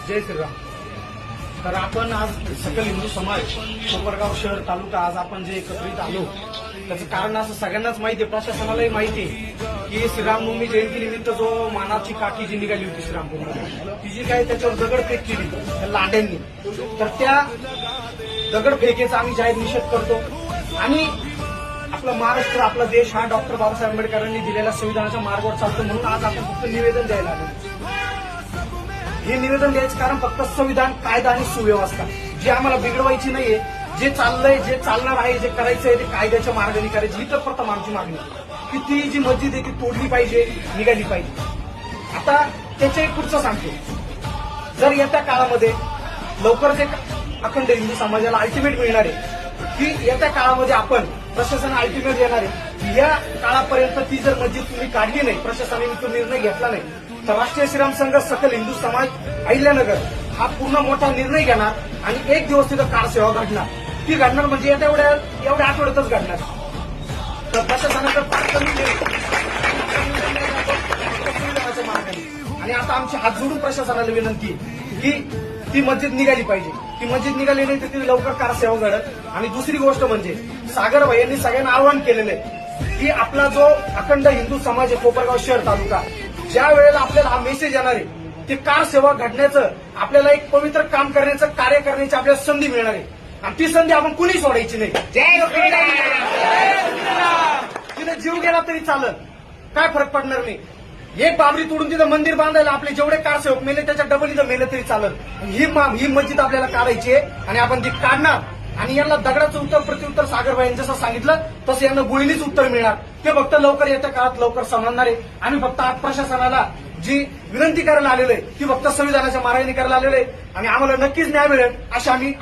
जय श्रीराम. तर आपण आज सकल हिंदू समाज कोपरगाव शहर तालुका आज आपण जे एकत्रित आलो त्याचं कारण असं सगळ्यांनाच माहिती आहे, प्रशासनालाही माहिती आहे की श्रीरामनवमी जयंतीनिमित्त जो मानाची काठी जी निघाली होती श्रीरामपूरमध्ये ती जी काय त्याच्यावर दगडफेक केली त्या लांड्यांनी, तर त्या दगडफेकेचा आम्ही जाहीर निषेध करतो. आणि आपला महाराष्ट्र आपला देश हा डॉक्टर बाबासाहेब आंबेडकरांनी दिलेल्या संविधानाच्या मार्गावर चालतो, म्हणून आज आपण फक्त निवेदन द्यायला आलो. हे निवेदन द्यायचं कारण फक्त संविधान, कायदा आणि सुव्यवस्था जी आम्हाला बिघडवायची नाहीये. जे चाललंय, जे चालणार आहे, जे करायचंय ते कायद्याच्या मार्गाने करायचं, ही तर प्रथम आमची मागणी की ती जी मस्जिद आहे ती तोडली पाहिजे, निघाली पाहिजे. आता त्याच्याही पुढचं सांगतो, जर येत्या काळामध्ये लवकर जे अखंड हिंदू समाजाला अल्टिमेट मिळणार आहे की येत्या काळामध्ये आपण प्रशासन अल्टिमेट देणार आहे, या काळापर्यंत ती जर मस्जिद तुम्ही काढली नाही, प्रशासनाने तो निर्णय घेतला नाही, तर राष्ट्रीय श्रीराम संघ सकल हिंदू समाज अहिल्यानगर हा पूर्ण मोठा निर्णय घेणार आणि एक दिवस तिथं कार सेवा घडणार. ती घडणार म्हणजे एवढ्या आठवड्यातच घडणार. तर प्रशासनाचं फार कमी मार्गाने. आणि आता आमचे हात जोडून प्रशासनाला विनंती की ती मस्जिद निघाली पाहिजे. ती मस्जिद निघाली नाही तर ती लवकर कार सेवा घडत. आणि दुसरी गोष्ट म्हणजे सागर भाई यांनी सगळ्यांना आवाहन केलेलं आहे की आपला जो अखंड हिंदू समाज आहे कोपरगाव शहर तालुका, ज्या वेळेला आपल्याला हा मेसेज येणार आहे ते कार सेवा घडण्याचं, आपल्याला एक पवित्र काम करण्याचं, कार्य करण्याची आपल्याला संधी मिळणार आहे. आणि ती संधी आपण कुणी सोडायची नाही. तिथे जीव गेला तरी चालत, काय फरक पडणार नाही. एक बाबरी तोडून तिथं मंदिर बांधायला आपले जेवढे कारसेवक मेले त्याच्या डबल इथं मेले तरी चालत. ही मस्जिद आपल्याला काढायची आहे आणि आपण ती काढणार. आणि यांना दगडाचं उत्तर प्रत्युत्तर सागरबाई जसं सांगितलं तसं यांना गुळीनीच उत्तर मिळणार. ते फक्त लवकर येत्या काळात लवकर समजणार आहे. आम्ही फक्त आज प्रशासनाला जी विनंती करायला आलेलो आहे ती फक्त संविधानाच्या मार्गाने करायला आलेलो आहे आणि आम्हाला नक्कीच न्याय मिळेल अशी आम्ही